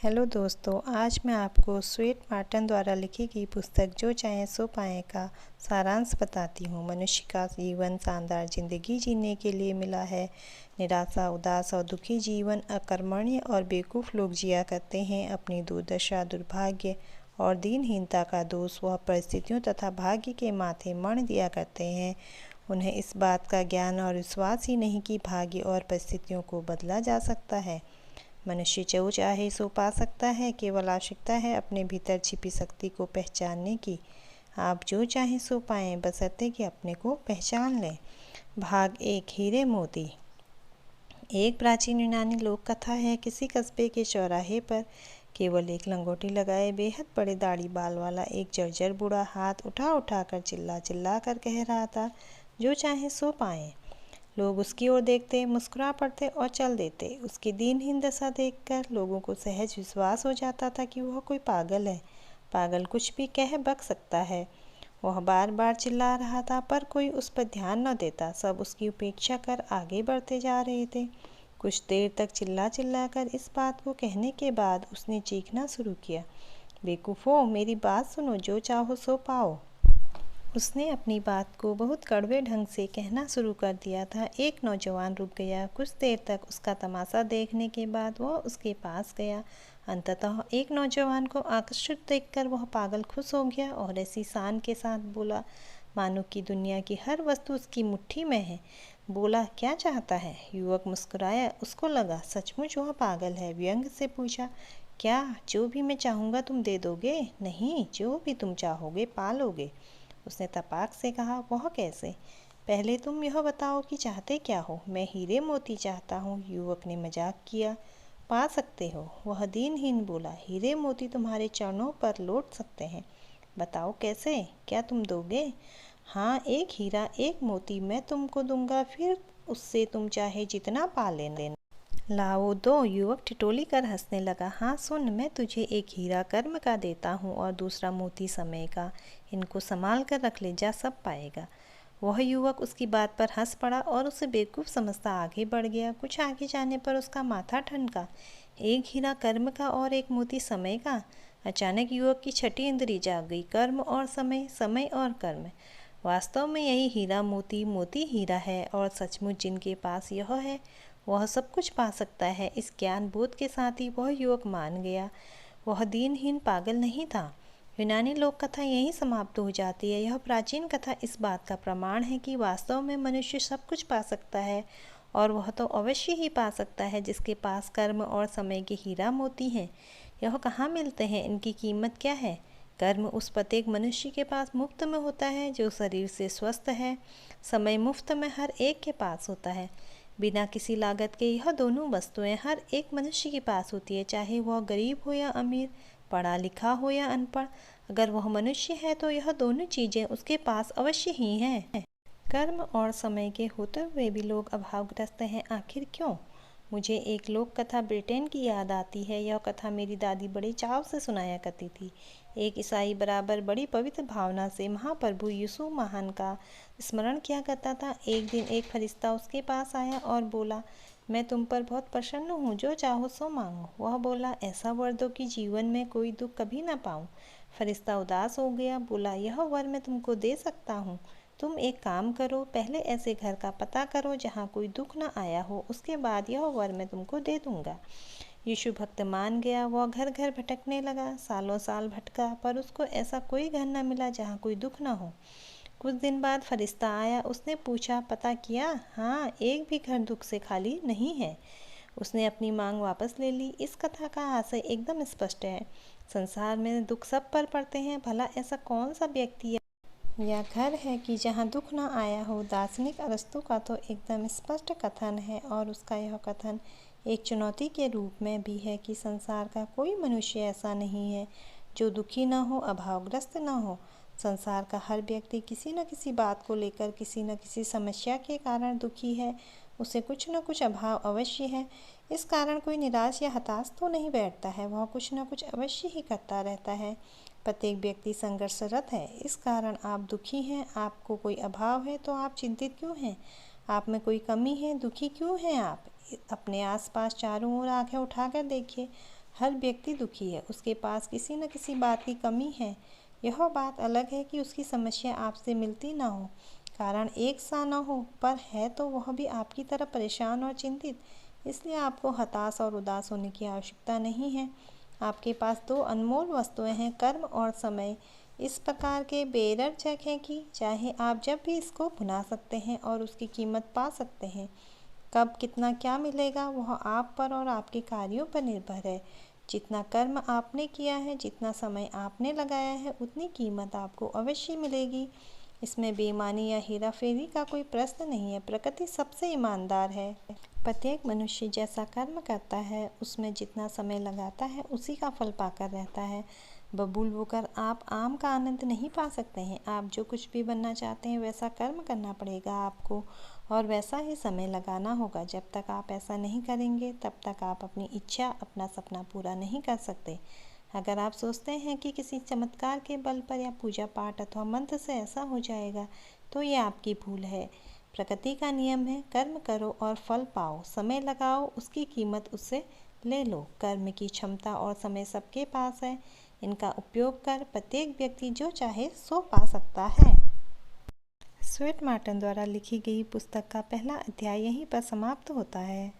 Hello दोस्तों, आज मैं आपको स्वेट मार्टन द्वारा लिखी गई पुस्तक जो चाहे सो पाए का सारांश बताती हूँ। मनुष्य का जीवन शानदार जिंदगी जीने के लिए मिला है। निराशा, उदास और दुखी जीवन अकर्मण्य और बेवकूफ़ लोग जिया करते हैं। अपनी दुर्दशा, दुर्भाग्य और दीनहीनता का दोष वह परिस्थितियों तथा भाग्य के माथे मढ़ दिया करते हैं। उन्हें इस बात का ज्ञान और विश्वास ही नहीं कि भाग्य और परिस्थितियों को बदला जा सकता है। मनुष्य जो चाहे सो पा सकता है, केवल आवश्यकता है अपने भीतर छिपी शक्ति को पहचानने की। आप जो चाहें सो पाएं, बशर्ते कि अपने को पहचान लें। भाग 1, हीरे मोती। एक प्राचीन यूनानी लोक कथा है। किसी कस्बे के चौराहे पर केवल एक लंगोटी लगाए बेहद बड़े दाढ़ी बाल वाला एक जर्जर बूढ़ा हाथ उठा उठा कर चिल्ला चिल्ला कर कह रहा था, जो चाहे सो पाएं। लोग उसकी ओर देखते, मुस्कुरा पड़ते और चल देते। उसकी दीनहीन दशा देखकर लोगों को सहज विश्वास हो जाता था कि वह कोई पागल है। पागल कुछ भी कह बक सकता है। वह बार बार चिल्ला रहा था, पर कोई उस पर ध्यान न देता। सब उसकी उपेक्षा कर आगे बढ़ते जा रहे थे। कुछ देर तक चिल्ला चिल्ला कर इस बात को कहने के बाद उसने चीखना शुरू किया, बेवकूफ़ों, मेरी बात सुनो, जो चाहो सो पाओ। उसने अपनी बात को बहुत कड़वे ढंग से कहना शुरू कर दिया था। एक नौजवान रुक गया। कुछ देर तक उसका तमाशा देखने के बाद वह उसके पास गया। अंततः एक नौजवान को आकर्षित देखकर वह पागल खुश हो गया और ऐसी शान के साथ बोला मानो कि दुनिया की हर वस्तु उसकी मुट्ठी में है। बोला, क्या चाहता है? युवक मुस्कुराया। उसको लगा सचमुच वह पागल है। व्यंग से पूछा, क्या जो भी मैं चाहूँगा तुम दे दोगे? नहीं, जो भी तुम चाहोगे पा लोगे। उसने तपाक से कहा, वह कैसे? पहले तुम यह बताओ कि चाहते क्या हो? मैं हीरे मोती चाहता हूँ। युवक ने मजाक किया। पा सकते हो, वह दीनहीन बोला। हीरे मोती तुम्हारे चरणों पर लौट सकते हैं। बताओ कैसे? क्या तुम दोगे? हाँ, एक हीरा, एक मोती मैं तुमको दूंगा, फिर उससे तुम चाहे जितना पा लेना। लाओ दो। युवक ठिठोली कर हंसने लगा। हाँ सुन, मैं तुझे एक हीरा कर्म का देता हूँ और दूसरा मोती समय का। इनको संभाल कर रख ले जा, सब पाएगा। वह युवक उसकी बात पर हंस पड़ा और उसे बेवकूफ़ समझता आगे बढ़ गया। कुछ आगे जाने पर उसका माथा ठनका। एक हीरा कर्म का और एक मोती समय का। अचानक युवक की छठी इंद्री जाग गई। कर्म और समय, समय और कर्म। वास्तव में यही हीरा मोती, मोती हीरा है और सचमुच जिनके पास यह है वह सब कुछ पा सकता है। इस ज्ञान बोध के साथ ही वह युवक मान गया, वह दीनहीन पागल नहीं था। यूनानी लोक कथा यहीं समाप्त हो जाती है। यह प्राचीन कथा इस बात का प्रमाण है कि वास्तव में मनुष्य सब कुछ पा सकता है, और वह तो अवश्य ही पा सकता है जिसके पास कर्म और समय के हीरा मोती हैं। यह कहाँ मिलते हैं? इनकी कीमत क्या है? कर्म उस प्रत्येक मनुष्य के पास मुफ्त में होता है जो शरीर से स्वस्थ है। समय मुफ्त में हर एक के पास होता है। बिना किसी लागत के यह दोनों वस्तुएं हर एक मनुष्य के पास होती है, चाहे वह गरीब हो या अमीर, पढ़ा लिखा हो या अनपढ़। अगर वह मनुष्य है तो यह दोनों चीज़ें उसके पास अवश्य ही हैं। कर्म और समय के होते हुए भी लोग अभावग्रस्त हैं। आखिर क्यों? मुझे एक लोक कथा ब्रिटेन की याद आती है। यह कथा मेरी दादी बड़े चाव से सुनाया करती थी। एक ईसाई बराबर बड़ी पवित्र भावना से महाप्रभु यीशु महान का स्मरण किया करता था। एक दिन एक फरिश्ता उसके पास आया और बोला, मैं तुम पर बहुत प्रसन्न हूँ, जो चाहो सो मांगो। वह बोला, ऐसा वर दो कि जीवन में कोई दुख कभी ना पाऊँ। फरिश्ता उदास हो गया। बोला, यह वर मैं तुमको दे सकता हूँ। तुम एक काम करो, पहले ऐसे घर का पता करो जहाँ कोई दुख न आया हो, उसके बाद यह वर मैं तुमको दे दूंगा। यीशु भक्त मान गया। वह घर घर भटकने लगा। सालों साल भटका, पर उसको ऐसा कोई घर न मिला जहाँ कोई दुख न हो। कुछ दिन बाद फरिश्ता आया। उसने पूछा, पता किया? हाँ, एक भी घर दुख से खाली नहीं है। उसने अपनी मांग वापस ले ली। इस कथा का आशय एकदम स्पष्ट है। संसार में दुख सब पर पड़ते हैं। भला ऐसा कौन सा व्यक्ति या घर है कि जहाँ दुख न आया हो? दार्शनिक अरस्तु का तो एकदम स्पष्ट कथन है, और उसका यह कथन एक चुनौती के रूप में भी है कि संसार का कोई मनुष्य ऐसा नहीं है जो दुखी न हो, अभावग्रस्त न हो। संसार का हर व्यक्ति किसी न किसी बात को लेकर, किसी न किसी समस्या के कारण दुखी है। उसे कुछ न कुछ अभाव अवश्य है। इस कारण कोई निराश या हताश तो नहीं बैठता है, वह कुछ न कुछ अवश्य ही करता रहता है। प्रत्येक व्यक्ति संघर्षरत है। इस कारण आप दुखी हैं। आपको कोई अभाव है तो आप चिंतित क्यों हैं? आप में कोई कमी है, दुखी क्यों हैं आप? अपने आसपास चारों ओर आंखें उठाकर देखिए। हर व्यक्ति दुखी है, उसके पास किसी न किसी बात की कमी है। यह बात अलग है कि उसकी समस्या आपसे मिलती ना हो, कारण एक सा न हो, पर है तो वह भी आपकी तरह परेशान और चिंतित। इसलिए आपको हताश और उदास होने की आवश्यकता नहीं है। आपके पास दो अनमोल वस्तुएं हैं, कर्म और समय। इस प्रकार के बेरजक हैं कि चाहे आप जब भी इसको भुना सकते हैं और उसकी कीमत पा सकते हैं। कब कितना क्या मिलेगा वह आप पर और आपके कार्यों पर निर्भर है। जितना कर्म आपने किया है, जितना समय आपने लगाया है, उतनी कीमत आपको अवश्य मिलेगी। इसमें बेईमानी या हेराफेरी का कोई प्रश्न नहीं है। प्रकृति सबसे ईमानदार है। प्रत्येक मनुष्य जैसा कर्म करता है, उसमें जितना समय लगाता है, उसी का फल पाकर रहता है। बबूल होकर आप आम का आनंद नहीं पा सकते हैं। आप जो कुछ भी बनना चाहते हैं वैसा कर्म करना पड़ेगा आपको, और वैसा ही समय लगाना होगा। जब तक आप ऐसा नहीं करेंगे तब तक आप अपनी इच्छा, अपना सपना पूरा नहीं कर सकते। अगर आप सोचते हैं कि किसी चमत्कार के बल पर या पूजा पाठ अथवा मंत्र से ऐसा हो जाएगा, तो ये आपकी भूल है। प्रकृति का नियम है, कर्म करो और फल पाओ। समय लगाओ, उसकी कीमत उससे ले लो। कर्म की क्षमता और समय सबके पास है। इनका उपयोग कर प्रत्येक व्यक्ति जो चाहे सो पा सकता है। स्वेट मार्टन द्वारा लिखी गई पुस्तक का पहला अध्याय यहीं पर समाप्त होता है।